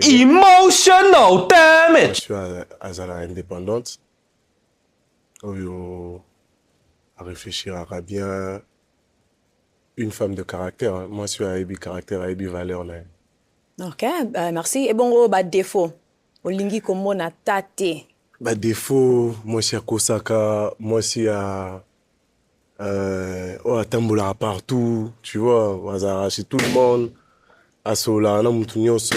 Emotional damage. Je suis à la indépendante. À réfléchir à bien une femme de caractère. Hein. Moi, je suis à Ebi caractère, à Ebi valeur. Là. Ok, merci. Et bon, défaut. Olingi komo na tate. Défaut, moi, je suis à Kosaka. Moi, je suis à Tamboula partout. Tu vois, on va arracher tout le monde. À Sola, on a mon so.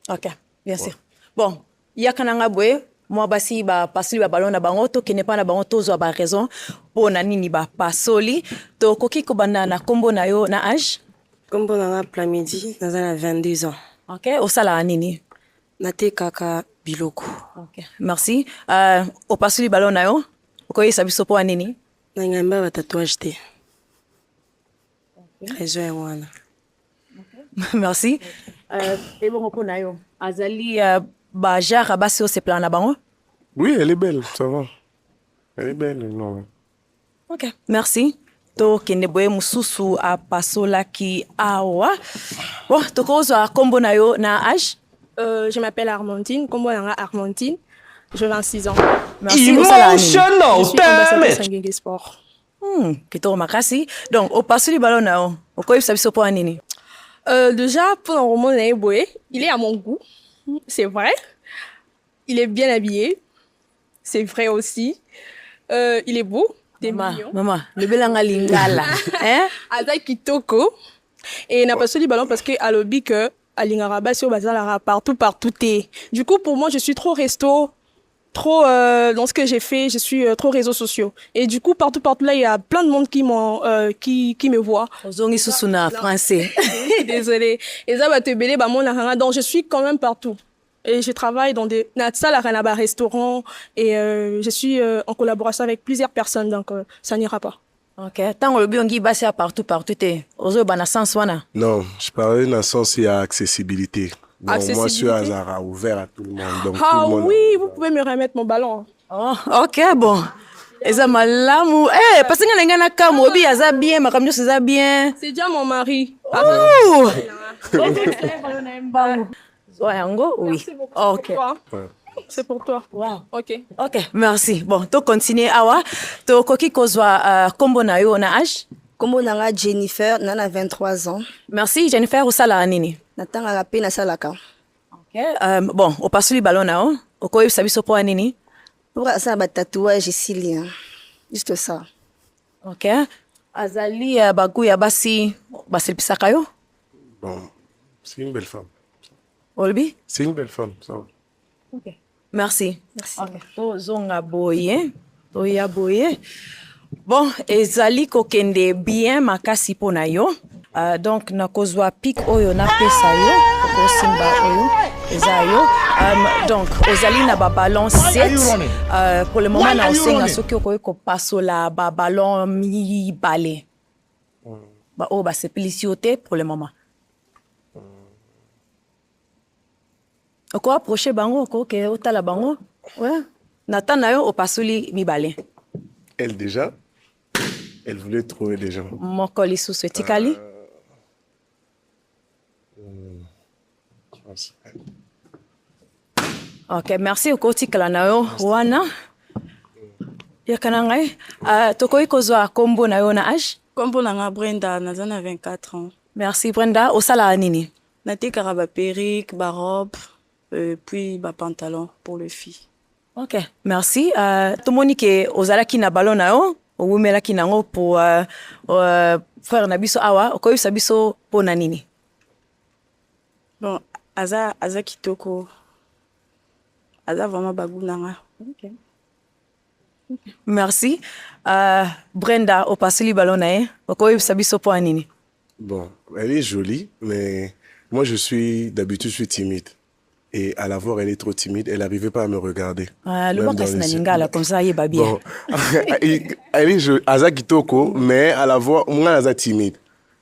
Ok, bien sûr. Bon, il y a kananga boye. Moi, basi ba pasuli ba ballon na bango to qui n'est pas na bango to zo ba raison pour na nini ba pasoli to koki ko banda na kombo na yo na âge. Kombo na plein midi, dans un 22 ans. Ok, au sala nini. Nate kaka biloko. Ok, merci. Au pasuli ballon na yo. Ko yesa biso po nini. Na ngamba ba tatouage te. Raison ya wana. Merci. Et bon ko na yo. Azali ba jara basi o se plan na bango. Oui, elle est belle, ça va. Elle est belle, non. Ok, merci. To kende boye mususu a pasola ki awa. Bon, to kozo a kombo na yo na âge. Je m'appelle Armandine, kombo na Armandine. Je 26 ans. Merci. Emotional Je suis ambassadeur Sangenge Sport. Kito makasi. Donc, au pasoli ballon na yo. O koyi sabiso po nini. Déjà, pour un roman Naeboé, il est à mon goût. C'est vrai. Il est bien habillé. C'est vrai aussi. Il est beau. Maman, le belanga lingala. Hein? Aza kitoko. Et n'a pas soli ballon parce que à l'obi que à l'ingara sur bazar partout. Du coup, pour moi, je suis trop resto. Trop dans ce que j'ai fait, je suis trop réseaux sociaux. Et du coup, partout là, il y a plein de monde qui me voit. Ozongi susuna français. Désolée. Et ça va te belé bah mon arana. Donc je suis quand même partout. Et je travaille dans des restaurants et je suis en collaboration avec plusieurs personnes, donc ça n'ira pas. Ok. Tant le biongi basé partout te. Ozo bana sens wana. Non, je parlais dans le sens il y a accessibilité. Bon, moi, je suis à Zara, ouvert à tout le monde. Donc, ah tout le monde oui, vous pouvez me remettre mon ballon. Oh, ok, bon. Eza malamu. Eh, parce que nga na kamo obi aza bien, makamyo ça bien. C'est déjà mon mari. Oh. Zoyango, oui. Merci beaucoup. Ok. C'est pour toi. Wow. Ok. Ok, merci. Bon, to continuer awa. To koki kozwa kombo na yo na âge. Kombo na Jennifer, nana 23 ans. Merci Jennifer osala nini. Natanga pe na salaka. Ok. Bon, au pasuli ballon na yo. Okoyi sabiso po nini. Pour ça ba tatouage ici hein. Juste ça. Ok. Azali bagu ya basi basilpisaka yo. Bon, c'est une belle femme. Olbi? C'est une belle femme, ça. Ok. Merci. Merci. Ok. To zonga boye. To ya boye. Bon, ezali kokende bien makasi po na yo. Donc na kozwa pic oyo na pesa yo, ko simba oyo ezayo. Donc ozali na ba ballon 7. Pour le moment na osenga soki okoyi ko pasola ba ballon mi balé. Ba o ba seplicioté pour le moment. Oko approcher bango ko ke otala bango. Ouais. Nata na yo o pasoli mi balé. Elle déjà, elle voulait trouver des gens. Mokoli sous ce tikali. Ok, merci au tikala na yo wana. Ya kanangai. Tokoyi kozwa kombo na yo na âge. Kombo na Brenda, nazana 24 ans. Merci Brenda. Osala nini? Natekaka ba perruque, ba robe, puis ba pantalon pour les filles. Ok, merci. Tomoni ke ozalaki na ballon na yo, owumelaki nango pour frère na biso awa, okoyebisa biso po na nini? Bon, aza kitoko. Aza vraiment bagu nanga. Ok. Merci. Brenda, opasuli ballon na ye, okoyebisa biso po na nini? Bon, elle est jolie, mais moi d'habitude je suis timide. Et à la voir, elle est trop timide, elle n'arrivait pas à me regarder. Le mot na lingala comme ça, il va bien. Bon, elle est jolie, aza kitoko, mais à la voir, moi aza timide.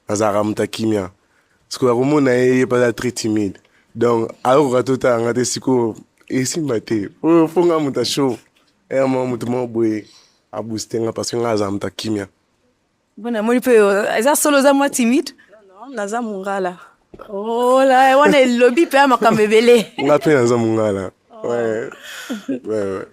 Aza ramuta kimia. Parce que Romo n'est pas très timide. Donc, alors à tout temps, on a des siko et si maté, faut nga muta show. Et moi muta mo boy a booster parce que nga aza muta kimia. Bon, moi peut aza solo za moi timide. Non, naza mungala. Oh là, on est lobby pe makambo ebele. Nga pe naza mongala. Ouais. Ouais.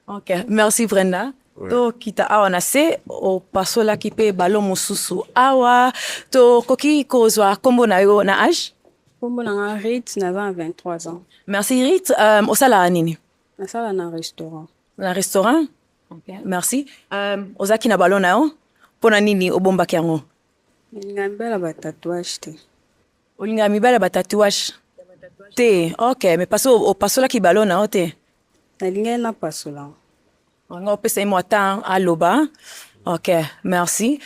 Ok, merci Brenda. Ouais. To kita awa na se o pasolaki mpe balo mosusu awa to koki kozwa kombo na yo na age. Kombo nanga Rit, naza na 23 ans. Merci Rit. Osala nini? Nasala na restaurant. Na restaurant? Ok, merci. Ozaki na balo na yo? Pona nini obombaki yango? Nalinga mibala batatouage te. Olinga mibala batatouage? Te, ok. Mais opasolaki balo na yo te? Nalinga na pasola. Nga opesa ye mo ata aloba. Ok, merci.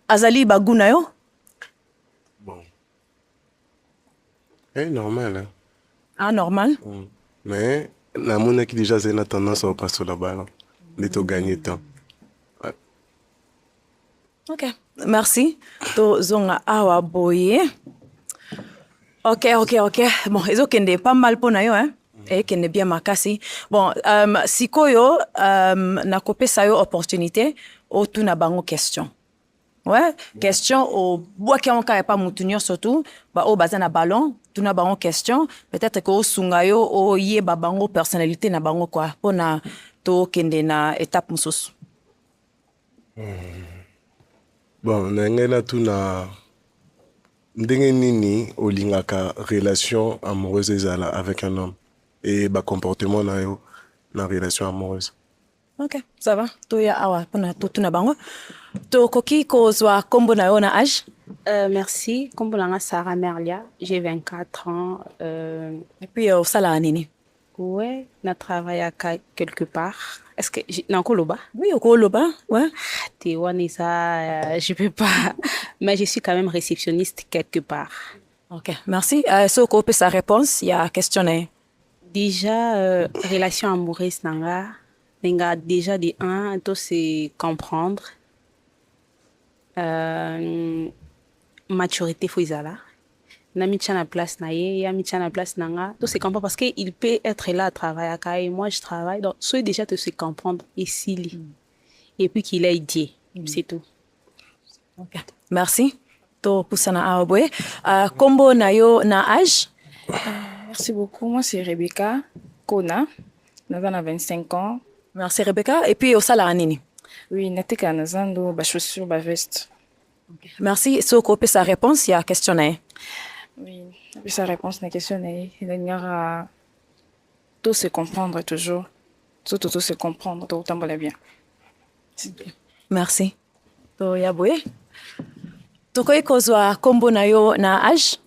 Azali bagu na yo? Bon. Normal, hein. Ah, normal. Mais namonaki déjà azali na tendance aopasola bala nde toganye temps. Ouais. Ok, merci. Tozonga awa boye. Ok. Bon, ezokende pas mal po na yo, hein? Ekende bien makasi. Bon, sikoyo, nakopesa yo opportunité otuna bango question. Ouais, question au boaki on kaya pa mutu nyonso tu, ba o baza na ballon, tuna bango question, peut-être que o sunga yo o ye ba bango personnalité na bango quoi, pona to kende na étape mosusu. Bon, nanga na tuna ndenge nini olingaka relation amoureuse ezala avec un homme et ba comportement na yo na relation amoureuse. Ok, ça va. Toya awa pona to tuna bango. To koki kozwa kombo na yo na âge? Merci. Kombo nanga Sarah Merlia, j'ai 24 ans. Et puis osala nini? Ouais, na travaille à quelque part. Est-ce que na koloba? Oui, okoloba, ouais. T'es one ça, je peux pas. Mais je suis quand même réceptionniste quelque part. Ok, merci. So ko pe sa réponse, il y a questionnaire. Déjà, relation amoureuse nanga, nenga déjà de un, to se comprendre. Maturité faut izala. Na mitcha na place na ye, ya mitcha na place nanga, to se comprendre parce que il peut être là à travailler à et moi je travaille donc soit déjà te se comprendre ici et puis qu'il ait dit, c'est tout. Ok, merci. To pusana awa boye. Kombo na yo na âge? Merci beaucoup. Moi, c'est Rebecca Kona. Naza na 25 ans. Merci Rebecca. Et puis osala nini? Oui, nateka nazando ba chaussures, ba veste. Merci. So ko pe sa réponse, il y a questionnaire. Oui, et puis sa réponse na question est il y aura tout se comprendre toujours. Tout se comprendre, tout tambola bien. Merci. To ya boye. To koy kozwa kombo na yo na âge?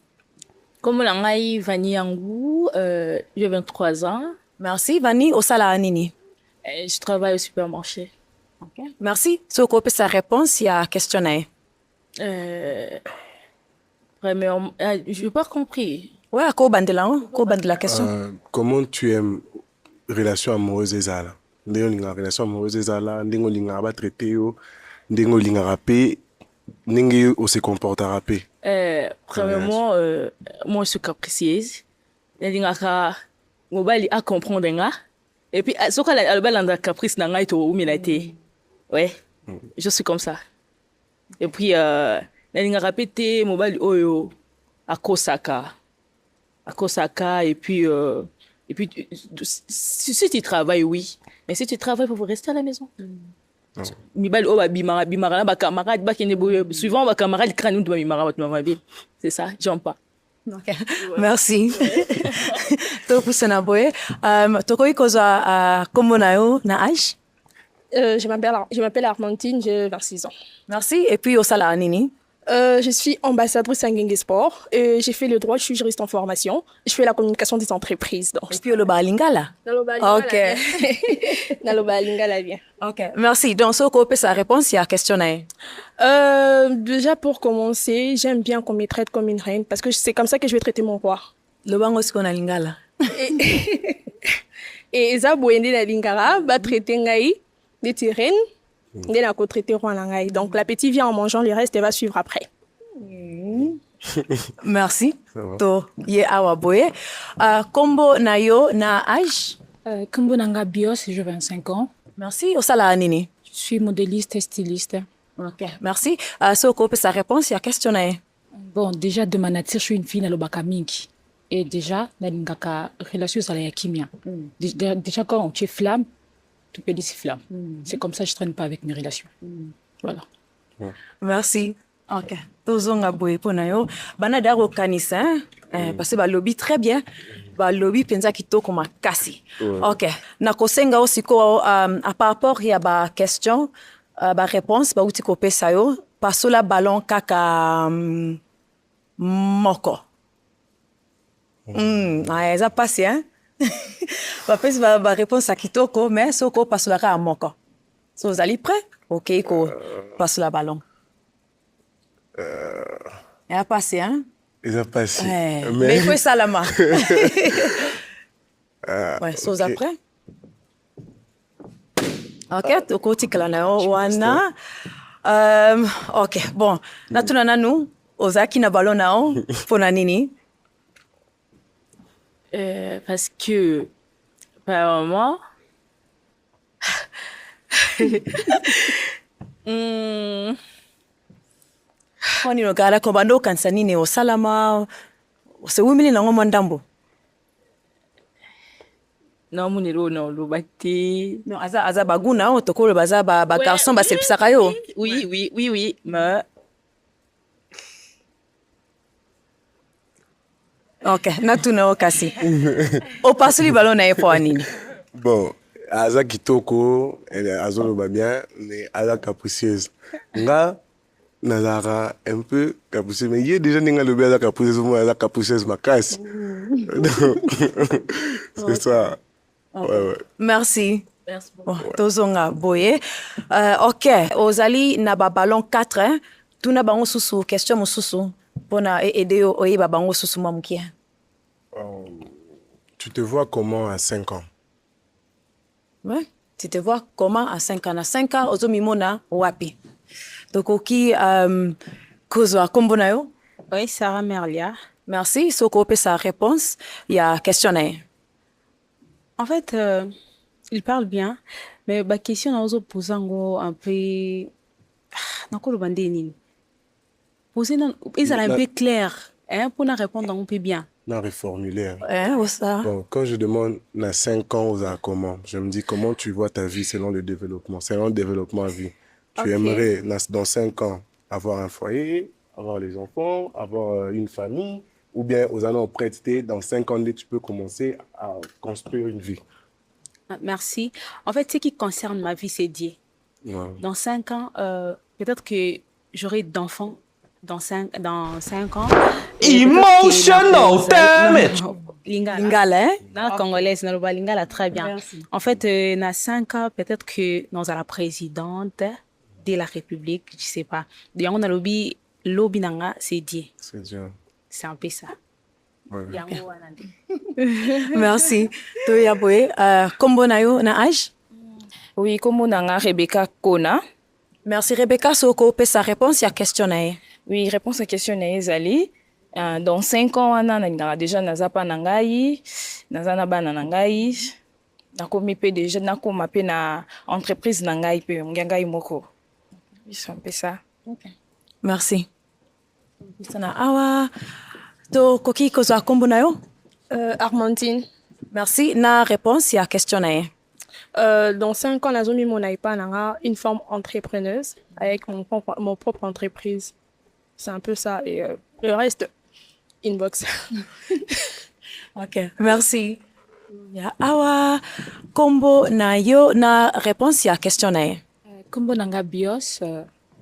Comme l'angai Vani Yangou, j'ai 23 ans. Merci. Vani osala nini? Je travaille au supermarché. Okay. Merci. So ko pe sa réponse, il y a questionnaire. Vraiment, je n'ai pas compris. Ouais, ko bandela la question. Comment tu aimes relation amoureuse ezala? Ndenge olinga relation amoureuse ezala, ndenge olinga ba traiter yo, ndenge olinga rapé, ndenge o se comportera rapé. Premièrement, moi je suis capricieuse. Je mobile à comprendre nga. Et puis ce qu'on a le dans caprice na ngai to umilate. Ouais. Je suis comme ça. Et puis je répété mobile oyo à Kosaka et puis si tu travailles oui, mais si tu travailles faut rester à la maison. Mibali oba bimara ba camarade ba kene boye suivant ba camarade crâne de bimara ba mabile. C'est ça, j'aime pas. Okay. Merci. To pusana boye. To koy koza kombo na yo na âge? Je m'appelle Armantine, j'ai 26 ans. Merci. Et puis osala nini? Je suis ambassadrice à Ngenge Sport et j'ai fait le droit, je suis juriste en formation. Je fais la communication des entreprises. Donc. Et puis le balingala. Ok. Naloba lingala bien. Ok. Merci. Donc, so ko pe sa réponse, il y a questionnaire. Déjà pour commencer, j'aime bien qu'on me traite comme une reine parce que c'est comme ça que je vais traiter mon roi. Le bango sko na lingala. Et ça boende na lingala ba traiter ngai de reine. Donc l'appétit vient en mangeant, le reste elle va suivre après. Merci. To ye awa boye. Kombo na yo na âge? Kombo nanga Bios, j'ai 25 ans. Merci. Osala nini? Je suis modéliste et styliste. Ok, merci. So ko pe sa réponse, il y a questionnaire. Bon, déjà, de ma nature, je suis une fille nalobaka mingi. Et déjà, nalingaka relation à la kimia. Déjà, quand tu es flamme, tu peux dire c'est flamme. C'est comme ça que je traîne pas avec mes relations. Voilà. Merci. Ok. Tozonga boye pona yo. Bana daro kanisa, parce que lobby très bien. Lobby penza kitoko makasi. Ok. Na kosenga aussi ko à par rapport ya ba question, ba réponse ba uti ko pesa yo, pasola ballon kaka moko. Eza passe hein. Ba pesa ba réponse à kitoko mais soko pasola ka moko. So vous allez prêt? Ok, ko pasola ballon. Elle a passé, hein? Ils ont passé. Mais il faut ça la main. Ouais, chose après. Ok, tu côté que là, wana. Ok, bon. Natuna nanu, ozaki na ballon nao, pona nini? Parce que, par moment, Kwani no gara ko bando kanisa nini osalama se wimili na ngoma ndambo. non, mon héros, non, le bâti. Non, aza baguna o tokolo baza ba garçon ba selpisaka yo. Oui, mais Ok, natuna o kasi. O pasuli ballon na epo nini? Bon, Aza Kitoko, elle est azoloba bien, mais Aza capricieuse. Nga, Nazara, un peu capricieuse. Mais il y a déjà des gens qui Aza capricieuse, moi, Aza capricieuse, ma casse. C'est ça. Ouais. Merci. merci beaucoup. Bon, tozonga boye. Ok, ozali na ba ballon 4, hein. Tuna bango susu, question mususu. Pona aider yo oyeba bango susu mamukia. Tu te vois comment à 5 ans? Ouais. Tu te vois comment à 5 ans? À 5 ans, ozo mimona wapi. Donc, oki, kozwa kombo na yo? Oui, Sarah Merlia. Merci. Soko pe sa réponse. Il y a question na. En fait, il parle bien, mais ma question n'a pas posé un peu. N'importe quoi nini. Poser ils un peu clair, hein, pour nous répondre un peu bien. Non, reformuler. Hein, ça. Bon, quand je demande à 5 ans aux comment, je me dis comment tu vois ta vie selon le développement, selon le développement à vie. Tu aimerais, dans 5 ans, avoir un foyer, avoir les enfants, avoir une famille, ou bien aux années prêtés, dans 5 ans, tu peux commencer à construire une vie. Merci. En fait, ce qui concerne ma vie, c'est Dieu. Ouais. Dans 5 ans, peut-être que j'aurai d'enfants. Dans 5 ans. Emotional damage. Lingala, hein? Dans la congolaise, dans le Lingala, très bien. Merci. En fait, dans 5 ans, peut-être que nous avons la présidente de la République, je ne sais pas. Donc, on a lobby nanga, c'est Dieu. C'est Dieu. C'est un peu ça. Ouais. Merci. Toya boye, kombo na yo na âge? Oui, kombo nanga Rebecca Kona. Merci Rebecca, soko pe sa réponse ya question na. Oui, réponse à question na ezali. Dans 5 ans, on a déjà nazapa nangai, nazana bana nangai. Nakomi pe déjà nakoma pe na entreprise nangai pe ngangai moko. C'est un peu ça. Okay. Merci. Sana awa to koki kozwa kombo na yo? Armandine. Merci. Na réponse ya question na. Dans 5 ans, nazomi mon iPad nanga une forme entrepreneuse avec mon propre entreprise. C'est un peu ça. Et le reste, inbox. Ok, merci. Ya awa kombo na yo na réponse ya question na. Kombo nanga bios,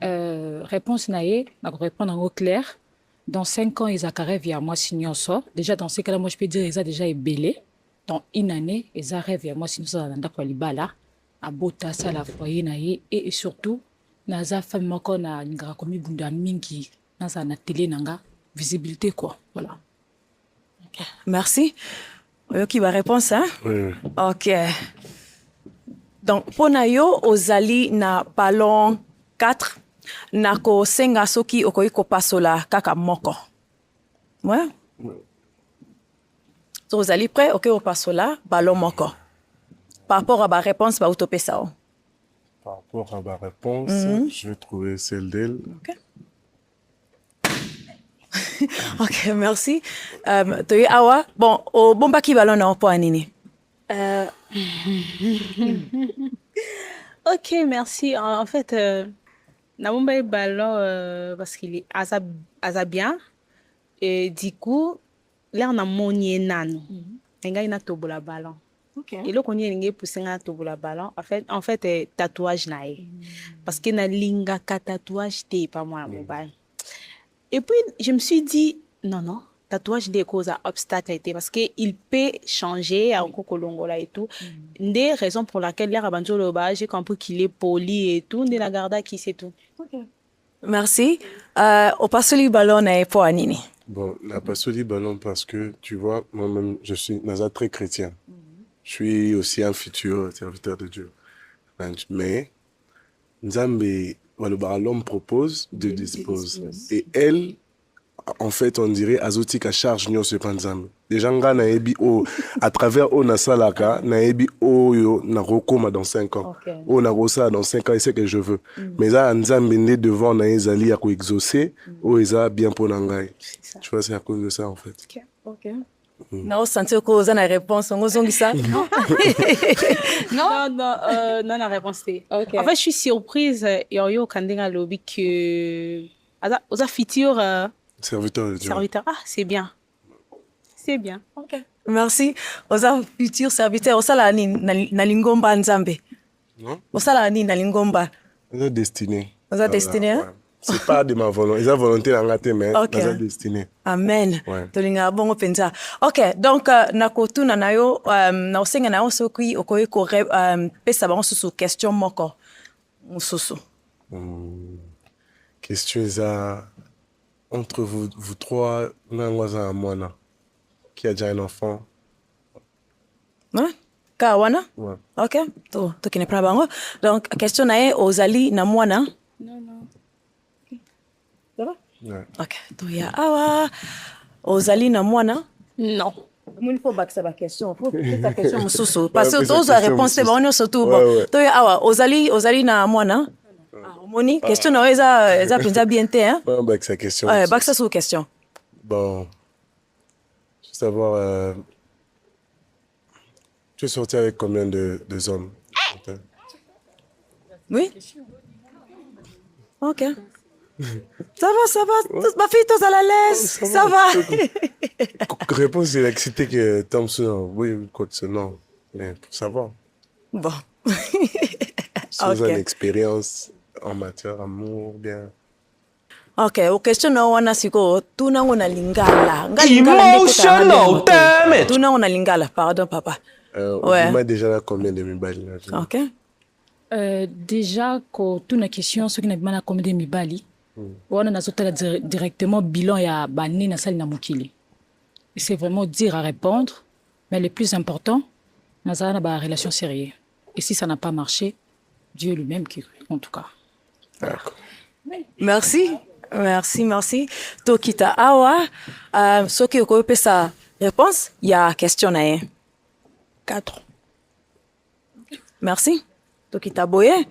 réponse na ye, na répondre en clair. Dans 5 ans, ils ont rêve à moi sinon ça. Déjà dans ces cas-là, moi je peux dire ils ont déjà ébélé. Dans une année, ils ont rêve à moi sinon ça dans quoi libala, à bota ça la foyer na ye et surtout na za femme mako na ngara komi bunda mingi. Dans la télé, nanga visibilité quoi. Voilà. Okay. Merci. Qui va répondre ça? Oui. Ok. Donc, pour yo, ozali na ballon 4, na ko senga soki okoi ko pasola kaka moko. Ouais? So, ozali prêt? Ok, au pasola, ballon moko. Par rapport à ma réponse, ba utopé ça. Par rapport à ma réponse, je vais trouver celle d'elle. Ok. Ok, merci. Toi, awa, bon, au bombaki ballon na opo anini. Ok, merci. En fait, Namumba ballon parce qu'il est asa bien. Et du coup, là, on a monié nano. Nga ina tobola ballon. Ok. Et là, on y a poussé un tobola ballon. En fait, tatouage nae. Parce que na linga ka tatouage t'es pas moi mobile. Et puis, je me suis dit, non, tatouage des causes à obstacle était parce qu'il peut changer à Kolongola et tout. Des raisons pour lesquelles les Rabanjo Loba, j'ai compris qu'il est poli et tout, de la garda qui c'est tout. Merci. Au pasoli ballon na opo anini. Bon, la passion du ballon parce que, tu vois, moi-même, je suis Naza très chrétien. Je suis aussi un futur serviteur de Dieu. Mais, Nzambe, voilà, l'homme propose, Dieu dispose. Et elle, en fait, on dirait azotique à charge nyo se panzambe. Déjà, nga na ebi o, à travers o na salaka, na ebi o yo na rokoma dans 5 ans. Okay. O na rosa dans 5 ans, et c'est que je veux. Mais ça, Nzambe ne devant na ezali à ko exaucer, o eza bien pour nangai. Tu vois, c'est à cause de ça, en fait. Ok. Na osanti ko oza na réponse, on ozongisa. Non, la réponse c'est. Ok. En fait, je suis surprise, yo Kandinga Lobby, que. Oza futur Serviteur de Dieu. serviteur. Ah, c'est bien. C'est bien. Ok. Merci. Oza futur serviteur, osala ni na lingomba nzambe. Non? Osala ni na lingomba. Oza destiné. Oza destiné, hein? Ouais. C'est pas de ma volonté. Ils ont volonté dans la tête, mais Ok. oza destiné. Amen. Ouais. Tolinga bongo penza. Ok, donc nakotuna na yo na osenga na yo soki okoyi ko pesa bango susu question moko. Mususu. Question eza entre vous trois, nangoza à moi qui a déjà un enfant. Ouais? Ka wana? Ouais. Ok. To kine pra bango. Donc question na ye ozali na mwana? Non. Ouais. Ok. To ya awa ozali na mwana? Non. Il faut bakisa ba question. Faut poser ta question mususu parce que Ouais, tous question réponse mususu. ba onyo surtout Ouais, bon. ouais. To ya awa ozali na mwana? Moni question na eza penza bien te hein? Ouais, bah, que sa question. Ouais, bakisa sous question. Bon. Je veux savoir. Tu es sorti avec combien de hommes? Oui? Ok. Ça va. Ma fille, tous à la l'aise. Ça va. Réponse de l'excité que Tom Soon, oui, non. Mais pour savoir. Bon. Si vous avez une Ok. expérience en matière d'amour, bien. Ok, au question na wana siko, tuna ngona lingala. Emotional damage. Tuna ngona lingala, pardon papa. Ouais. On m'a déjà là combien de mibali là? Ok. Déjà, quand tu as une question, ce qui n'a pas combien de mibali, on a directement bilan ya bani na sali na mukili. C'est vraiment dire à répondre, mais le plus important, on a une relation sérieuse. Et si ça n'a pas marché, Dieu lui-même qui, en tout cas. D'accord. Merci. Tokita awa, soki okope sa réponse, il y a question na ye. 4. Merci. Tokita boye.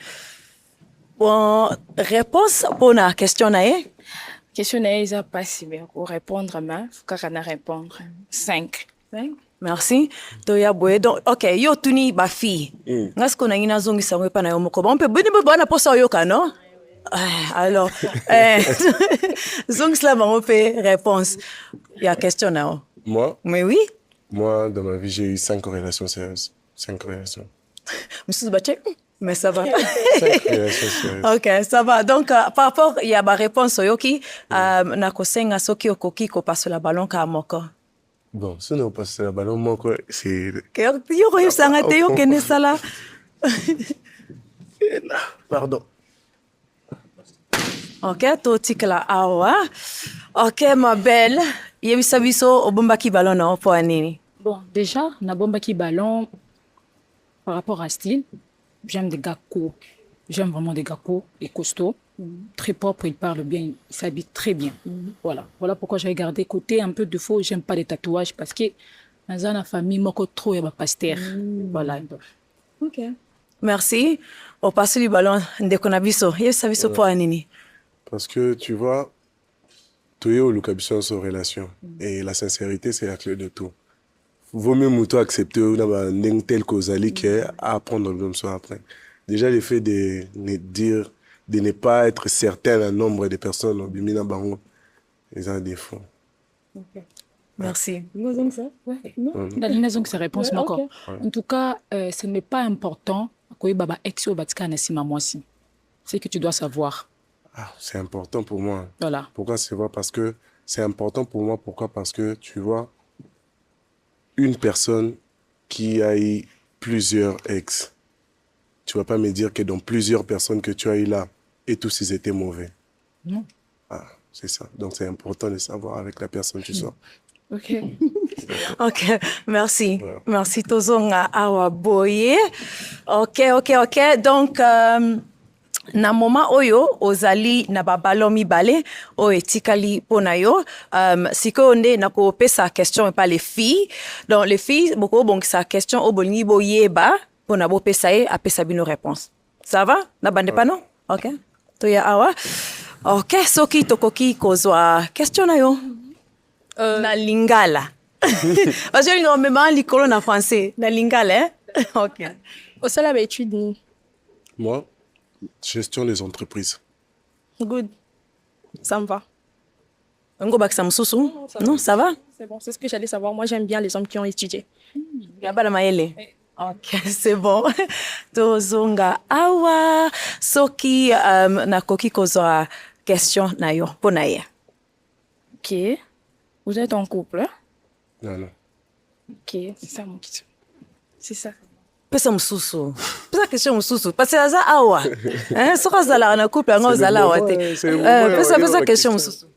Bon, réponse pour la question na ye. Question na eza pas si bien pour répondre mais faut kaka na répondre. 5. Merci. Toya boye. Donc, ok, yo tuni ba fille. Ngasko na ngina zongi sa mwepa na yo moko. On peut boni bana posa yoka, non? Alors, zongi sla bango pe réponse. Il y a question na yo. Moi, Mais oui. dans ma vie, j'ai eu 5 relations sérieuses. 5 relations. Monsieur Bache, mais ça va. 5 relations sérieuses. Ok, ça va. Donc, par rapport, il y a ma réponse yoki. Na kosenga soki okoki ko passe la ballon ka moko. Bon, si on passe la ballon, moi, c'est. Yo koyo sanga te yo kene sala. Pardon. Ok, to tikla awa. Ok, ma belle. Yebisa biso obombaki ballon na opo anini. Bon, déjà, na bomba qui ballon, par rapport à style, j'aime des gars courts. J'aime vraiment des gars courts et costauds. Très propres, ils parlent bien, ils s'habillent très bien. Voilà pourquoi j'ai gardé côté un peu de faux. J'aime pas les tatouages parce que dans la famille, moi, trop, il y a ma pasteur. Voilà. Ok. Merci. Au passé du ballon, ndeko na biso. Yebisa biso po anini. Parce que, tu vois, Toyo l'occasion sur relation. Et la sincérité, c'est la clé de tout. Vaut mieux mouton accepter une telle cause qu'à apprendre le même soir après. Déjà, le fait de ne pas être certain du nombre de personnes au Bimina Bango, ils ont des défauts. Merci. La liaison que ça répond encore. En tout cas, ce n'est pas important que baba exo batika na sima mwasi. C'est que tu dois savoir. Ah, c'est important pour moi. Voilà. Pourquoi c'est vrai? Parce que c'est important pour moi. Pourquoi? Parce que tu vois, une personne qui a eu plusieurs ex, tu vas pas me dire que dans plusieurs personnes que tu as eu là, et tous ils étaient mauvais. Non. Ah, c'est ça. Donc c'est important de savoir avec la personne que tu sors. Ok. Ok, merci. Voilà. Merci Tozonga Awa Boye. Ok. Donc, na moment oyo, ozali na babalo mibale, o etikali pona yo. Siko onde na ko pesa question et pas les filles. Donc, les filles, beaucoup bon sa question o bolini boyeba, pona bo pesa e, a pesa bino réponse. Ça va? Na bande pas non? Ok. Toya Awa. Ok, soki tokoki kozwa question na yo. Na lingala. Parce que nous avons l'école en français. Na lingala, hein? Ok. Au salaire étude. Moi, gestion des entreprises. Good. Ça me va. On go back ça non, ça va? C'est bon, c'est ce que j'allais savoir. Moi, j'aime bien les hommes qui ont étudié. Gabala Maele. Ok, c'est bon. Tozonga awa soki na koki kozwa question na yo pona ye. Ok. Vous êtes en couple, hein? Non. Ok, c'est ça mon question. C'est ça. Pesa mususu. Pesa question mususu. Parce que ça awa. Hein, soka zala na couple nga zala wa te. Pesa question mususu.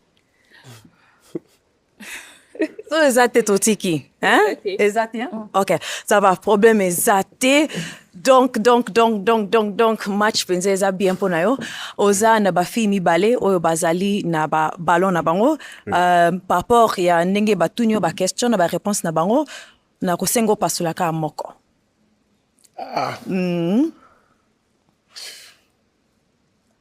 So exact totiki, hein? Exact, hein? Ok, ça va. Problème exact. Donc, match penza bien pour nayo. Oza na ba fi mibale, oyo bazali na ba ballon na bango. Par rapport ya ndenge batunyo ba question na ba réponse na bango, na kosengo pasulaka moko.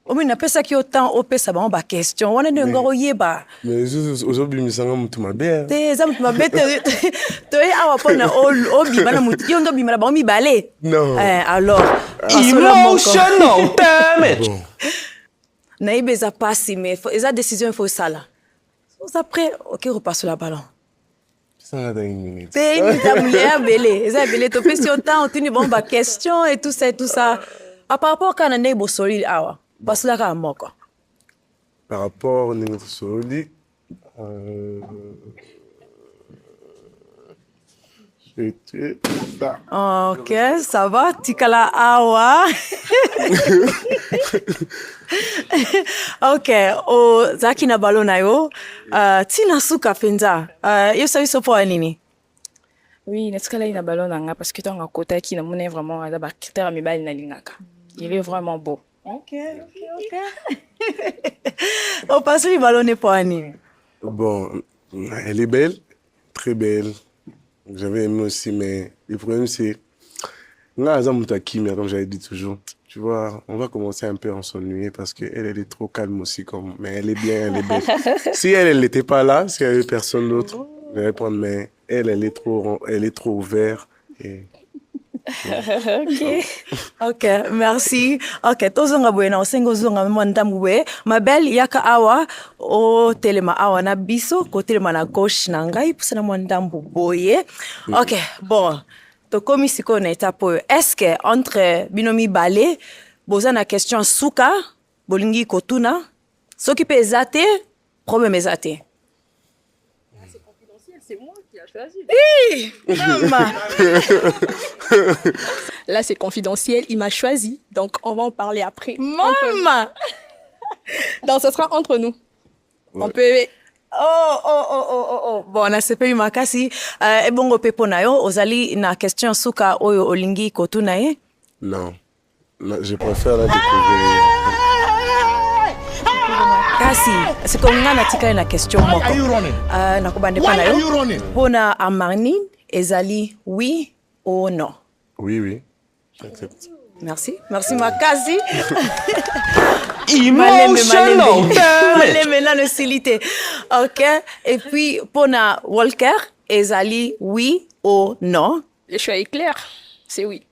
Omi na pesa ki autant o pesa bango ba question. Wana nde ngoro yeba. Mais aujourd'hui misanga mutu mabe. Te za mutu mabe te awa pona o bimana mutu yo ndo bimana bango mibale. Non. Alors Emotional damage. Bon. Na ibeza pasi mais eza décision il faut ça là. Après OK repasse la ballon. Ça va dans une minute. Te imita mulher belé. Eza belé to pesi autant on tuni bon ba question et tout ça. À par rapport kana nebo solide awa. Parce là ka moko. Par rapport au niveau solide, c'était ça. Ok, ça va. Tikala awa. Ok, o zaki na balo na yo. Tina suka penza. Yo sabi so po nini? Oui, natikala ina ballon nanga parce que tanga kota ki na mona vraiment ada ba critère mibali na lingaka. Il est vraiment beau. Ok. On passe le ballon n'est pas nini. Bon, elle est belle, très belle. J'avais aimé aussi, mais le problème c'est... Comme j'avais dit toujours, tu vois, on va commencer un peu à s'ennuyer parce qu'elle est trop calme aussi, mais elle est bien, elle est belle. Si elle n'était pas là, s'il n'y avait personne d'autre, je vais répondre, mais elle est trop ouverte. Et... Ok, merci. Ok, tozonga boye na osengo zonga mwandamwe. Ma belle yaka awa o telema awa na biso ko telema na gauche na ngai pusa na mwandambu boye. Ok, bon. To komi siko na étape. Est-ce que entre binomi balé boza na question suka bolingi kotuna soki pe ezate problème ezate. C'est moi qui a choisi. Hey, maman. Là, c'est confidentiel. Il m'a choisi. Donc, on va en parler après. Maman. Donc, ça sera entre nous. Ouais. On peut... Oh. Bon, na sepe makasi. Ebongo pepo na yo. Ozali na question suka oyo olingi kotuna ye? Non. Je préfère la découvrir. Kasi, c'est comme nga natika na question moko. Na kubande pa na yo. Pona amarni, ezali oui ou non? Oui, j'accepte. Merci makasi. Emotional, damn it. maintenant le silité. OK? Et puis, pour na Walker, ezali oui ou non? Le choix est clair. C'est oui.